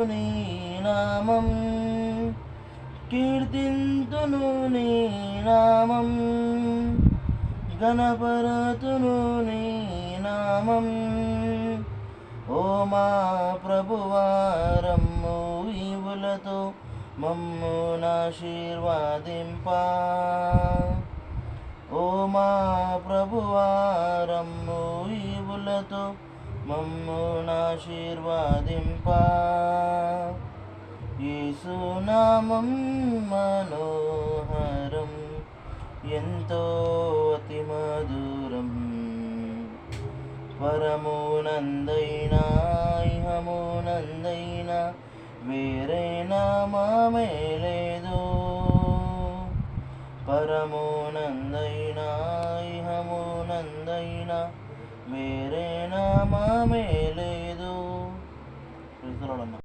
నీ నామం కీర్తింతును, నీ నామం గణపరతును, నీ నామం. ఓ మా ప్రభువారమ్ము ఈవులతో మమ్మునాశీర్వాదింపా. ఓ మా ప్రభువారమ్ము ఈవులతో మమ్మునాశీర్వాదింపా. యేసునామం మనోహరం, ఎంతో అతి మధురం. పరమునందైనా ఇహమునందైనా వేరే నామమే లేదు. పరమునందైనా ఇహమునందైనా వేరే నామమే లేదు.